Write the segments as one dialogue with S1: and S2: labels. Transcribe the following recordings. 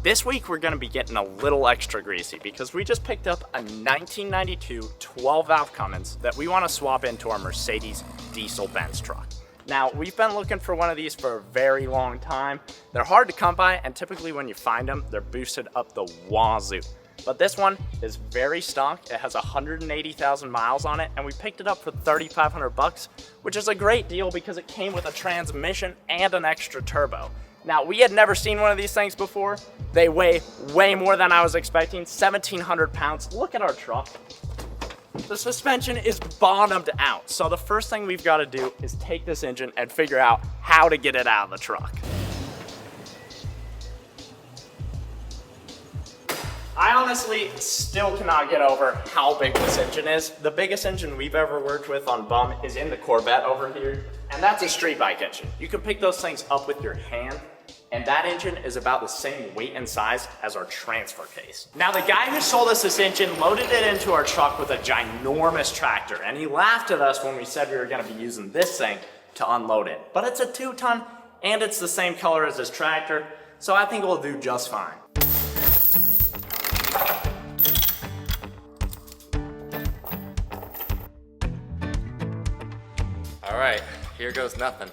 S1: This week we're gonna be getting a little extra greasy because we just picked up a 1992 12 valve Cummins that we wanna swap into our Mercedes diesel Benz truck. Now, we've been looking for one of these for a very long time. They're hard to come by, and typically when you find them, they're boosted up the wazoo. But this one is very stock. It has 180,000 miles on it, and we picked it up for 3,500 bucks, which is a great deal because it came with a transmission and an extra turbo. Now, we had never seen one of these things before. They weigh way more than I was expecting, 1,700 pounds. Look at our truck. The suspension is bottomed out. So the first thing we've got to do is take this engine and figure out how to get it out of the truck. I honestly still cannot get over how big this engine is. The biggest engine we've ever worked with on bum is in the Corvette over here, and that's a street bike engine. You can pick those things up with your hand, and that engine is about the same weight and size as our transfer case. Now, the guy who sold us this engine loaded it into our truck with a ginormous tractor, and he laughed at us when we said we were gonna be using this thing to unload it. But it's a 2-ton, and it's the same color as this tractor, so I think we'll do just fine.
S2: All right, here goes nothing.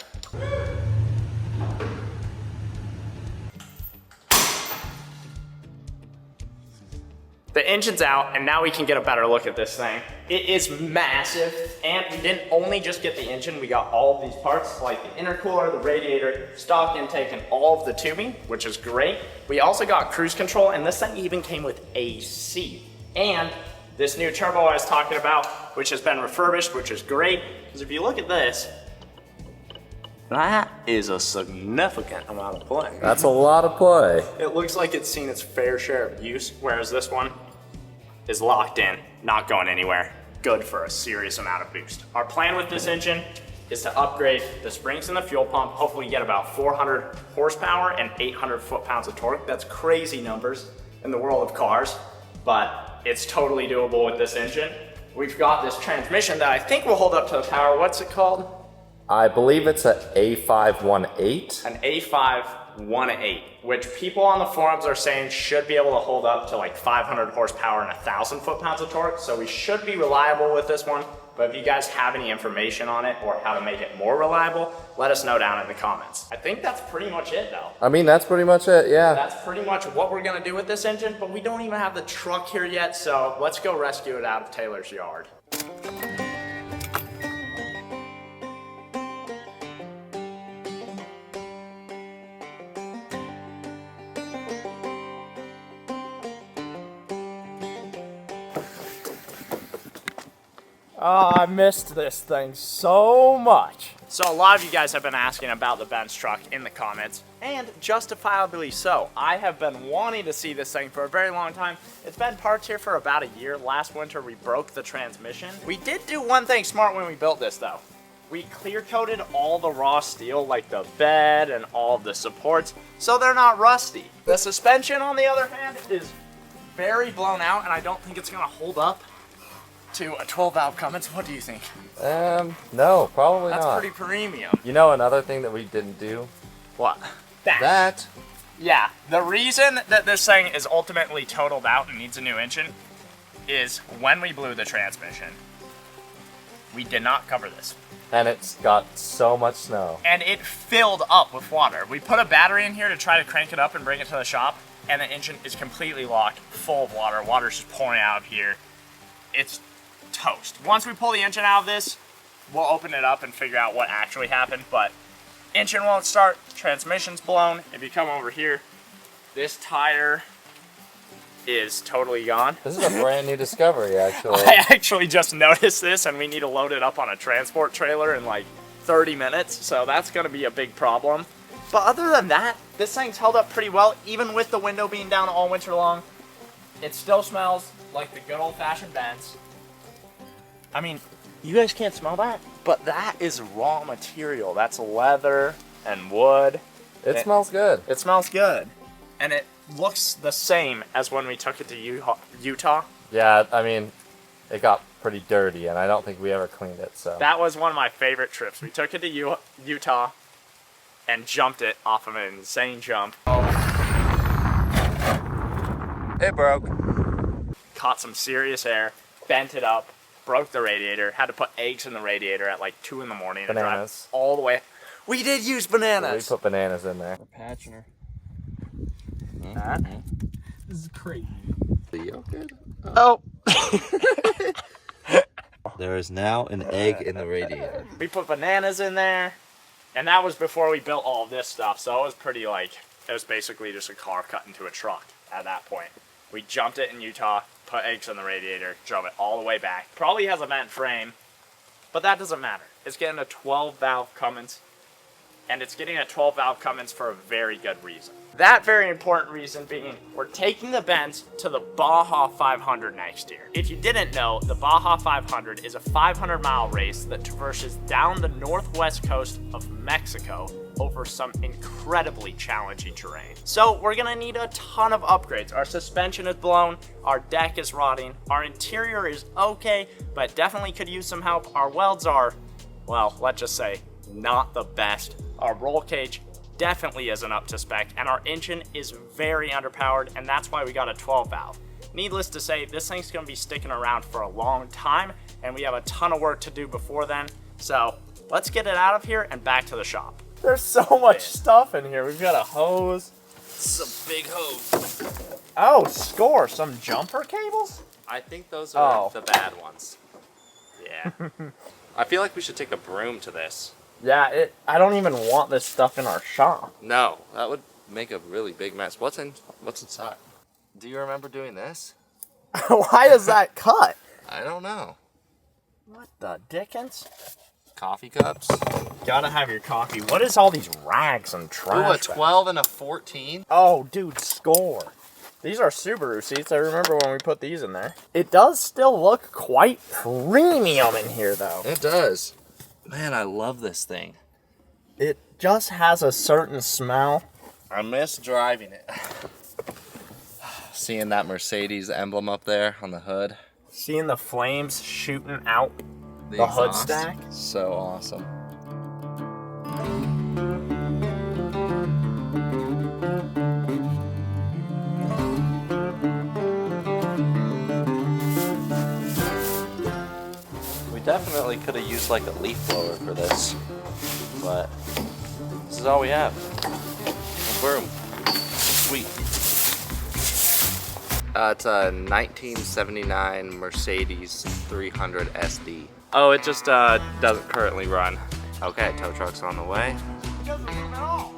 S1: The engine's out, and now we can get a better look at this thing. It is massive, and we didn't only just get the engine, we got all of these parts, like the intercooler, the radiator, stock intake, and all of the tubing, which is great. We also got cruise control, and this thing even came with AC. And this new turbo I was talking about, which has been refurbished, which is great, because if you look at this, that is a significant amount of play.
S2: That's a lot of play.
S1: It looks like it's seen its fair share of use, whereas this one is locked in, not going anywhere. Good for a serious amount of boost. Our plan with this engine is to upgrade the springs and the fuel pump, hopefully get about 400 horsepower and 800 foot-pounds of torque. That's crazy numbers in the world of cars, but it's totally doable with this engine. We've got this transmission that I think will hold up to the power. What's it called?
S2: I believe it's an A518.
S1: An A518, which people on the forums are saying should be able to hold up to like 500 horsepower and 1,000 foot-pounds of torque, so we should be reliable with this one. But if you guys have any information on it or how to make it more reliable, let us know down in the comments. I think that's pretty much it though.
S2: I mean, that's pretty much it, yeah.
S1: That's pretty much what we're gonna do with this engine, but we don't even have the truck here yet, so let's go rescue it out of Taylor's yard. Oh, I missed this thing so much. So a lot of you guys have been asking about the Benz truck in the comments, and justifiably so. I have been wanting to see this thing for a very long time. It's been parked here for about a year. Last winter we broke the transmission. We did do one thing smart when we built this though. We clear coated all the raw steel, like the bed and all of the supports, so they're not rusty. The suspension, on the other hand, is very blown out, and I don't think it's gonna hold up to a 12 valve Cummins. What do you think?
S2: No, probably not.
S1: That's pretty premium.
S2: You know another thing that we didn't do?
S1: What?
S2: That.
S1: Yeah, the reason that this thing is ultimately totaled out and needs a new engine is when we blew the transmission, we did not cover this.
S2: And it's got so much snow.
S1: And it filled up with water. We put a battery in here to try to crank it up and bring it to the shop, and the engine is completely locked, full of water. Water's just pouring out of here. It's toast. Once we pull the engine out of this, we'll open it up and figure out what actually happened, but engine won't start, transmission's blown. If you come over here, this tire is totally gone.
S2: This is a brand new discovery, actually.
S1: I actually just noticed this, and we need to load it up on a transport trailer in like 30 minutes, so that's gonna be a big problem. But other than that, this thing's held up pretty well, even with the window being down all winter long. It still smells like the good old-fashioned Benz. I mean, you guys can't smell that, but that is raw material. That's leather and wood.
S2: It smells good.
S1: It smells good. And it looks the same as when we took it to Utah.
S2: Yeah, I mean, it got pretty dirty, and I don't think we ever cleaned it, so.
S1: That was one of my favorite trips. We took it to Utah and jumped it off of an insane jump. Oh.
S2: It broke.
S1: Caught some serious air, bent it up, broke the radiator, had to put eggs in the radiator at like 2 in the morning and drive
S2: Bananas.
S1: all the way. We did use bananas.
S2: We put bananas in there.
S3: We're patching her.
S1: That?
S3: This is crazy.
S4: You good?
S1: Oh.
S4: There is now an egg in the radiator.
S1: We put bananas in there, and that was before we built all this stuff, so it was pretty like, it was basically just a car cut into a truck at that point. We jumped it in Utah, put eggs in the radiator, drove it all the way back. Probably has a bent frame, but that doesn't matter. It's getting a 12 valve Cummins, and it's getting a 12 valve Cummins for a very good reason. That very important reason being, we're taking the Benz to the Baja 500 next year. If you didn't know, the Baja 500 is a 500-mile race that traverses down the northwest coast of Mexico over some incredibly challenging terrain. So we're gonna need a ton of upgrades. Our suspension is blown, our deck is rotting, our interior is okay, but definitely could use some help. Our welds are, well, let's just say, not the best. Our roll cage definitely isn't up to spec, and our engine is very underpowered, and that's why we got a 12 valve. Needless to say, this thing's gonna be sticking around for a long time, and we have a ton of work to do before then. So let's get it out of here and back to the shop. There's so much stuff in here. We've got a hose.
S3: This is a big hose.
S1: Oh, score, some jumper cables?
S2: I think those are
S1: Oh.
S2: the bad ones.
S1: Yeah.
S2: I feel like we should take a broom to this.
S1: Yeah, I don't even want this stuff in our shop.
S2: No, that would make a really big mess. What's inside? Do you remember doing this?
S1: Why is that cut?
S2: I don't know.
S1: What the dickens?
S2: Coffee cups.
S1: Gotta have your coffee. What is all these rags and trash?
S2: Ooh, a
S1: bags?
S2: 12 and a 14.
S1: Oh, dude, score. These are Subaru seats. I remember when we put these in there. It does still look quite premium in here, though.
S2: It does. Man, I love this thing.
S1: It just has a certain smell.
S2: I miss driving it. Seeing that Mercedes emblem up there on the hood.
S1: Seeing the flames shooting out
S2: The
S1: the hood
S2: exhaust.
S1: stack.
S2: So awesome. We definitely could have used like a leaf blower for this, but this is all we have. A broom. Sweet. It's a 1979 Mercedes 300 SD. Oh, it just doesn't currently run. Okay, tow truck's on the way.
S1: It doesn't move at all.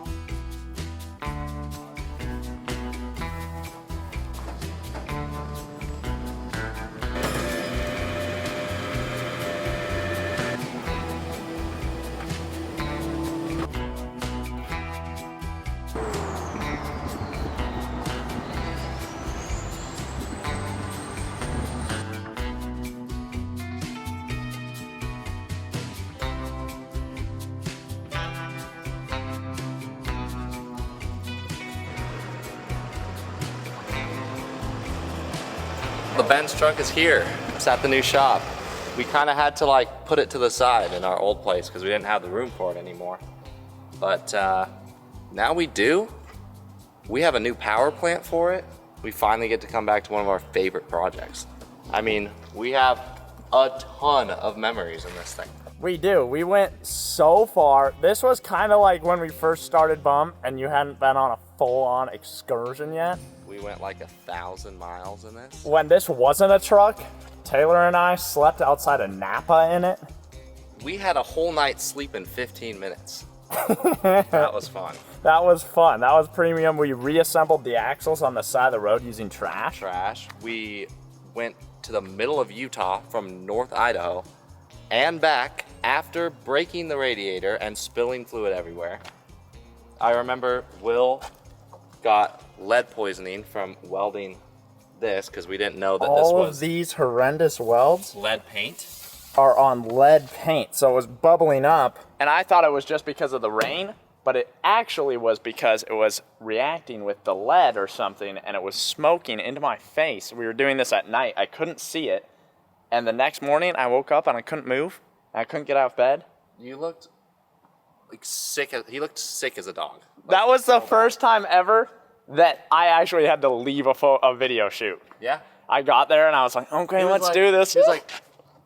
S2: The Benz truck is here. It's at the new shop. We kind of had to like put it to the side in our old place because we didn't have the room for it anymore. But now we do. We have a new power plant for it. We finally get to come back to one of our favorite projects. I mean, we have a ton of memories in this thing.
S1: We do. We went so far. This was kind of like when we first started Bum and you hadn't been on a full-on excursion yet.
S2: We went like 1,000 miles in this.
S1: When this wasn't a truck, Taylor and I slept outside of Napa in it.
S2: We had a whole night's sleep in 15 minutes. That was fun.
S1: That was fun. That was premium. We reassembled the axles on the side of the road using trash.
S2: We went to the middle of Utah from North Idaho and back after breaking the radiator and spilling fluid everywhere. I remember Will got lead poisoning from welding this because we didn't know that this
S1: All
S2: was
S1: of these horrendous welds
S2: lead paint.
S1: are on lead paint, so it was bubbling up. And I thought it was just because of the rain, but it actually was because it was reacting with the lead or something, and it was smoking into my face. We were doing this at night. I couldn't see it. And the next morning, I woke up and I couldn't move. I couldn't get out of bed.
S2: You looked like sick. He looked sick as a dog.
S1: That was the first time ever that I actually had to leave a video shoot.
S2: Yeah.
S1: I got there and I was like, okay, let's do this.
S2: He was like,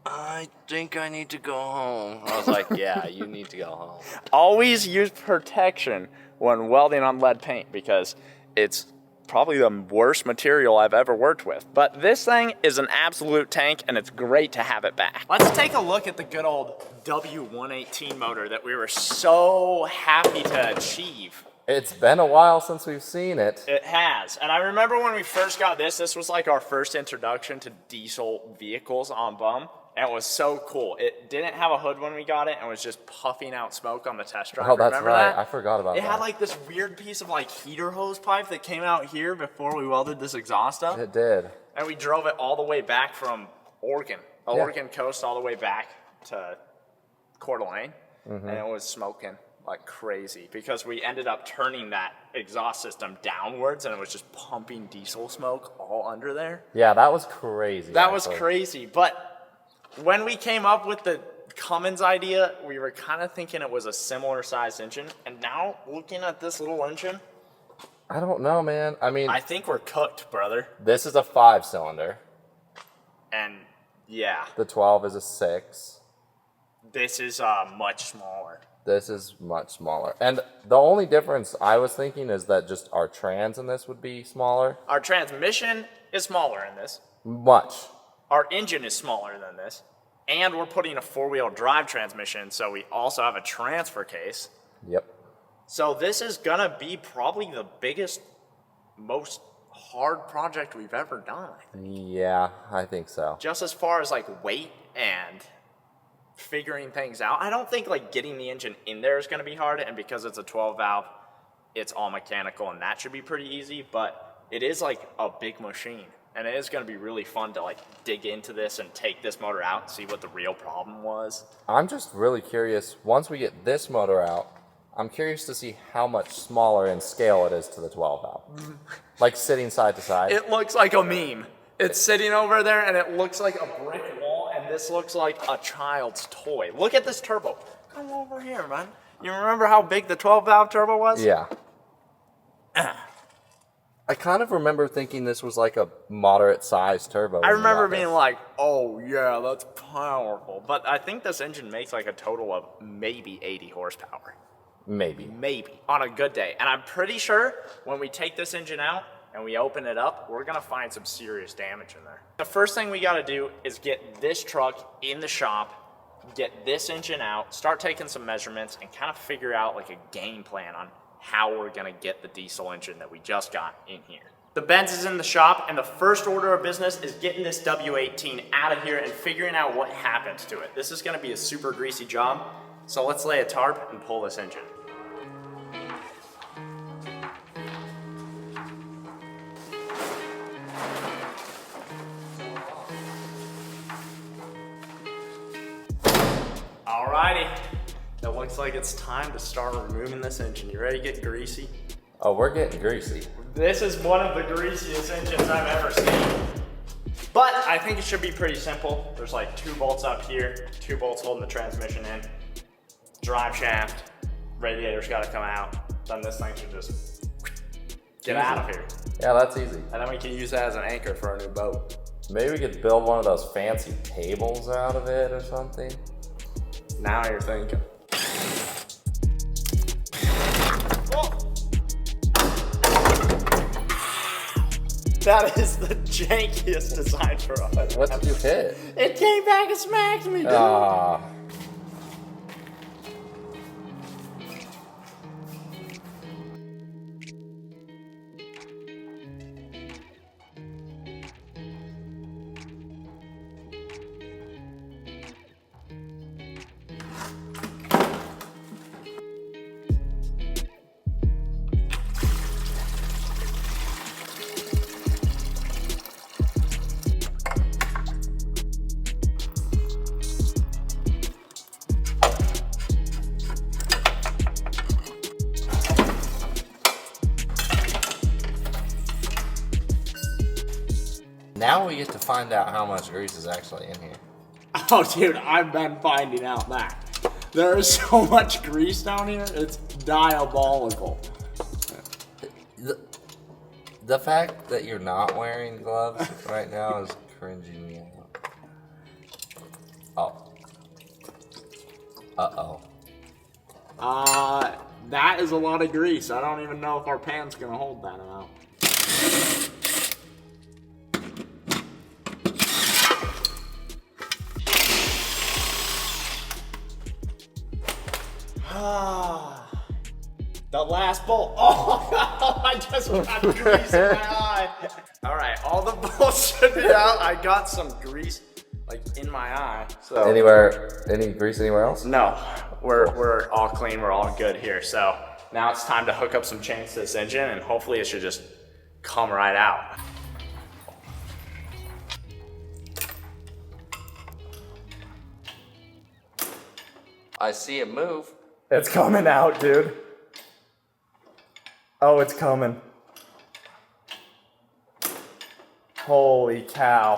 S2: I think I need to go home. I was like, yeah, you need to go home.
S1: Always use protection when welding on lead paint because it's probably the worst material I've ever worked with. But this thing is an absolute tank and it's great to have it back. Let's take a look at the good old W118 motor that we were so happy to achieve.
S2: It's been a while since we've seen it.
S1: It has. And I remember when we first got this was like our first introduction to diesel vehicles on bum. And it was so cool. It didn't have a hood when we got it and was just puffing out smoke on the test drive.
S2: Oh, that's
S1: Remember
S2: right.
S1: that?
S2: I forgot about that.
S1: It had like this weird piece of like heater hose pipe that came out here before we welded this exhaust up.
S2: It did.
S1: And we drove it all the way back from Oregon. Oregon coast all the way back to Coeurd'Alene. And it was smoking like crazy because we ended up turning that exhaust system downwards and it was just pumping diesel smoke all under there.
S2: Yeah, that was crazy.
S1: That was crazy. But when we came up with the Cummins idea, we were kind of thinking it was a similar sized engine. And now looking at this little engine,
S2: I don't know, man. I mean,
S1: I think we're cooked, brother.
S2: this is a 5-cylinder.
S1: And yeah,
S2: The 12 is a 6.
S1: this is much smaller.
S2: This is much smaller. And the only difference I was thinking is that just our trans in this would be smaller.
S1: Our transmission is smaller in this.
S2: Much.
S1: Our engine is smaller than this. And we're putting a 4-wheel drive transmission, so we also have a transfer case.
S2: Yep.
S1: So this is gonna be probably the biggest, most hard project we've ever done, I think.
S2: Yeah, I think so.
S1: Just as far as like weight and figuring things out. I don't think like getting the engine in there is gonna be hard, and because it's a 12 valve, it's all mechanical and that should be pretty easy, but it is like a big machine. And it is gonna be really fun to like dig into this and take this motor out and see what the real problem was.
S2: I'm just really curious, once we get this motor out, I'm curious to see how much smaller in scale it is to the 12 valve. Like sitting side to side.
S1: It looks like a meme. It's sitting over there and it looks like a brick wall and this looks like a child's toy. Look at this turbo. Come over here, man. You remember how big the 12 valve turbo was?
S2: Yeah. I kind of remember thinking this was like a moderate sized turbo.
S1: I remember being like, oh yeah, that's powerful. But I think this engine makes like a total of maybe 80 horsepower.
S2: Maybe.
S1: Maybe. On a good day. And I'm pretty sure when we take this engine out and we open it up, we're gonna find some serious damage in there. The first thing we gotta do is get this truck in the shop, get this engine out, start taking some measurements, and kind of figure out like a game plan on how we're gonna get the diesel engine that we just got in here. The Benz is in the shop, and the first order of business is getting this W18 out of here and figuring out what happens to it. This is gonna be a super greasy job, so let's lay a tarp and pull this engine. Alrighty. It looks like it's time to start removing this engine. You ready to get greasy?
S2: Oh, we're getting greasy.
S1: This is one of the greasiest engines I've ever seen. But I think it should be pretty simple. There's like 2 bolts up here, 2 bolts holding the transmission in, drive shaft, radiator's gotta come out. Then this thing should just get out of here.
S2: Yeah, that's easy.
S1: And then we can use that as an anchor for our new boat.
S2: Maybe we could build one of those fancy tables out of it or something.
S1: Now you're thinking. That is the jankiest design for us.
S2: What did you hit?
S1: It came back and smacked me, dude.
S2: Ah. Now we get to find out how much grease is actually in here.
S1: Oh, dude, I've been finding out that. There is so much grease down here, it's diabolical.
S2: The fact that you're not wearing gloves right now is cringing me out. Oh. Uh-oh.
S1: That is a lot of grease. I don't even know if our pan's gonna hold that amount. The last bolt. Oh, I just got grease in my eye. All right, all the bolts should be out. I got some grease like in my eye. So
S2: Any grease anywhere else?
S1: no, we're all clean. We're all good here. So now it's time to hook up some chains to this engine, and hopefully it should just come right out.
S2: I see it move.
S1: It's coming out, dude. Oh, it's coming. Holy cow.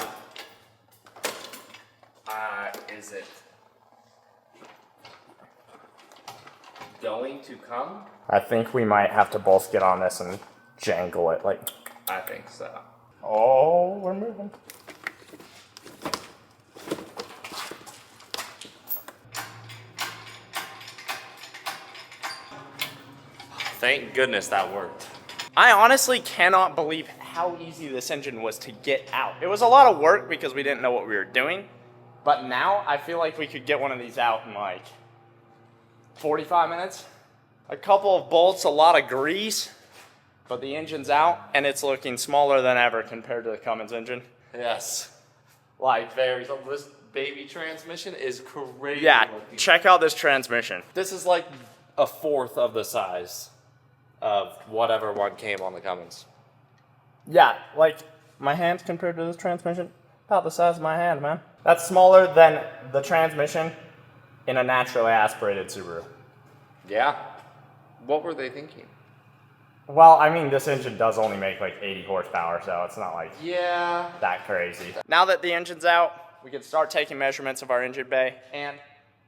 S2: Is it going to come?
S1: I think we might have to both get on this and jangle it. Like,
S2: I think so.
S1: oh, we're moving.
S2: Thank goodness that worked.
S1: I honestly cannot believe how easy this engine was to get out. It was a lot of work because we didn't know what we were doing, but now I feel like we could get one of these out in like 45 minutes. A couple of bolts, a lot of grease, but the engine's out and it's looking smaller than ever compared to the Cummins engine.
S2: Yes.
S1: Like,
S2: Very. So this baby transmission is crazy.
S1: yeah,
S2: looking.
S1: check out this transmission.
S2: This is like a fourth of the size of whatever one came on the Cummins.
S1: Yeah, like my hand compared to this transmission, about the size of my hand, man. That's smaller than the transmission in a naturally aspirated Subaru.
S2: Yeah. What were they thinking?
S1: Well, I mean, this engine does only make like 80 horsepower, so it's not like
S2: Yeah.
S1: that crazy. Now that the engine's out, we can start taking measurements of our engine bay and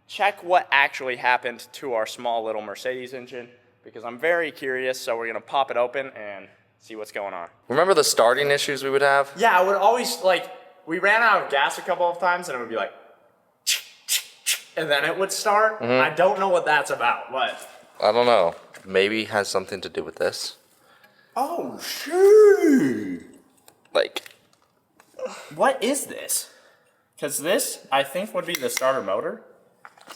S1: check what actually happened to our small little Mercedes engine, because I'm very curious, so we're gonna pop it open and see what's going on.
S2: Remember the starting issues we would have?
S1: Yeah, I would always, like, we ran out of gas a couple of times and it would be like, and then it would start. I don't know what that's about, but.
S2: I don't know. Maybe has something to do with this.
S1: Oh, shoot.
S2: Like,
S1: What is this? Because this, I think, would be the starter motor.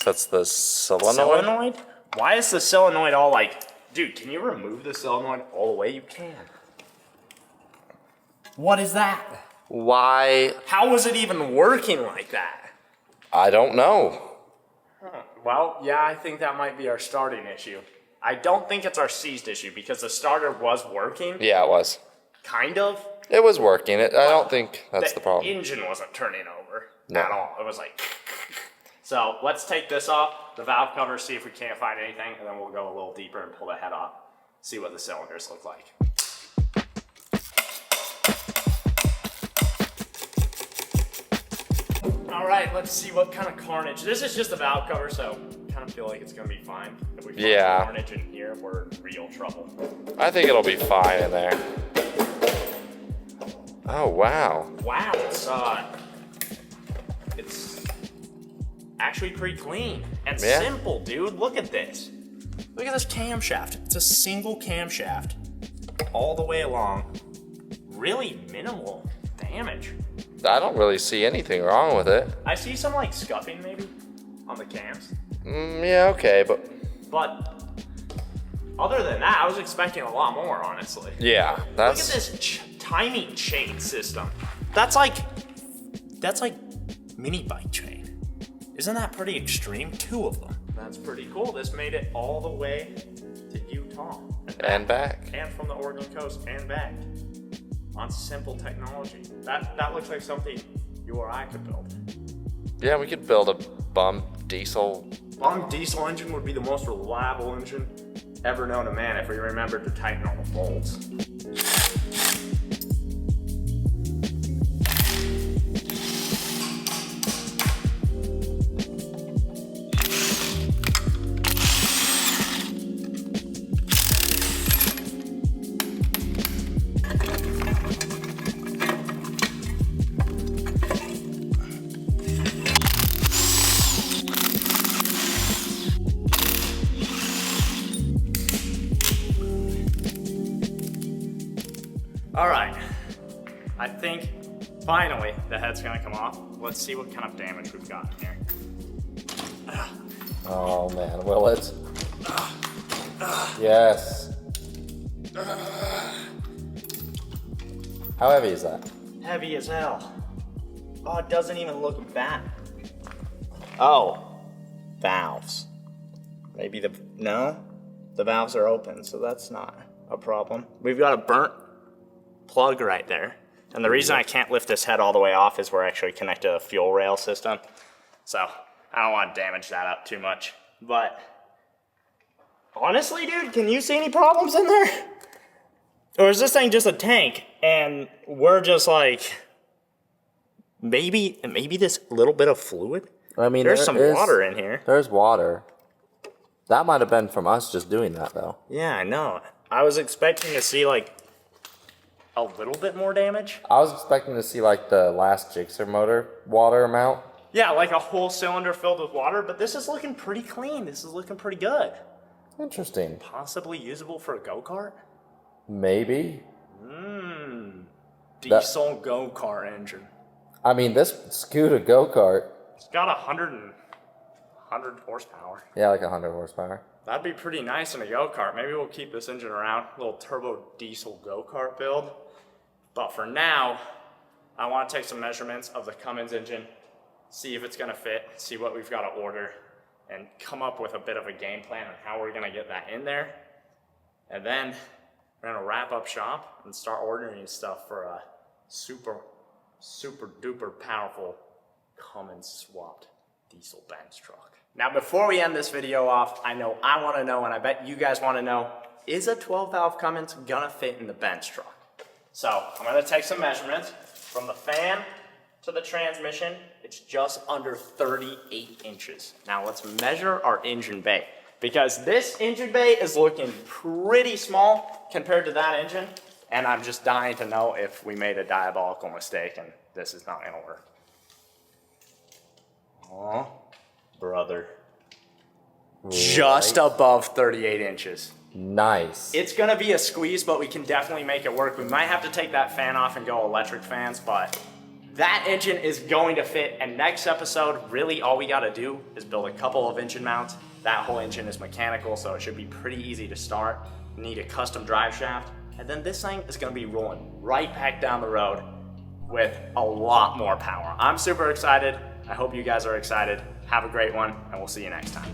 S2: that's the solenoid?
S1: Solenoid? Why is the solenoid all like, dude, can you remove the solenoid all the way? You can. What is that?
S2: Why?
S1: How was it even working like that?
S2: I don't know.
S1: Well, yeah, I think that might be our starting issue. I don't think it's our seized issue because the starter was working,
S2: Yeah, it was.
S1: kind of.
S2: It was working. I don't think that's the problem.
S1: Engine wasn't turning over
S2: No.
S1: at all. It was like. So let's take this off, the valve cover, see if we can't find anything, and then we'll go a little deeper and pull the head off, see what the cylinders look like. All right, let's see what kind of carnage. This is just a valve cover, so I kind of feel like it's gonna be fine. If we find
S2: Yeah.
S1: carnage in here, we're in real trouble.
S2: I think it'll be fine in there. Oh, wow.
S1: Wow, it's actually pretty clean and
S2: Yeah.
S1: simple, dude. Look at this. Look at this camshaft. It's a single camshaft all the way along. Really minimal damage.
S2: I don't really see anything wrong with it.
S1: I see some like scuffing maybe on the cams,
S2: Yeah, okay, but
S1: but other than that, I was expecting a lot more, honestly.
S2: yeah,
S1: Look at
S2: that's
S1: this tiny chain system. That's like mini bike chain. Isn't that pretty extreme? 2 of them. That's pretty cool. This made it all the way to Utah
S2: and back.
S1: and from the Oregon coast and back on simple technology. That looks like something you or I could build.
S2: Yeah, we could build a bum diesel.
S1: Diesel engine would be the most reliable engine ever known to man if we remembered to tighten all the bolts. All right, I think finally the head's gonna come off. Let's see what kind of damage we've got here.
S2: Oh man, will it? Yes. How heavy is that?
S1: Heavy as hell. Oh, it doesn't even look bad. Oh, valves. Maybe no? The valves are open, so that's not a problem. We've got a burnt plug right there. And the reason I can't lift this head all the way off is we're actually connected to a fuel rail system. So I don't want to damage that up too much. But honestly, dude, can you see any problems in there? Or is this thing just a tank and we're just like, maybe this little bit of fluid?
S2: I mean,
S1: there's some water in here.
S2: There's water. That might have been from us just doing that though.
S1: Yeah, I know. I was expecting to see like a little bit more damage.
S2: I was expecting to see like the last Gixxer motor water amount.
S1: Yeah, like a whole cylinder filled with water, but this is looking pretty clean. This is looking pretty good.
S2: Interesting.
S1: Possibly usable for a go-kart?
S2: Maybe.
S1: Diesel go-kart engine.
S2: I mean, this Scooter go-kart.
S1: It's got 100 horsepower.
S2: Yeah, like 100 horsepower.
S1: That'd be pretty nice in a go-kart. Maybe we'll keep this engine around. A little turbo diesel go-kart build. But for now, I want to take some measurements of the Cummins engine, see if it's going to fit, see what we've got to order, and come up with a bit of a game plan on how we're going to get that in there. And then we're going to wrap up shop and start ordering stuff for a super duper powerful Cummins swapped diesel Benz truck. Now, before we end this video off, I know I want to know, and I bet you guys want to know, is a 12 valve Cummins gonna fit in the Benz truck? So I'm gonna take some measurements from the fan to the transmission. It's just under 38 inches. Now let's measure our engine bay, because this engine bay is looking pretty small compared to that engine, and I'm just dying to know if we made a diabolical mistake and this is not gonna work. Oh, brother. Just above 38 inches.
S2: Nice.
S1: It's gonna be a squeeze, but we can definitely make it work. We might have to take that fan off and go electric fans, but that engine is going to fit. And next episode, really all we gotta do is build a couple of engine mounts. That whole engine is mechanical, so it should be pretty easy to start. We need a custom drive shaft. And then this thing is gonna be rolling right back down the road with a lot more power. I'm super excited. I hope you guys are excited. Have a great one, and we'll see you next time.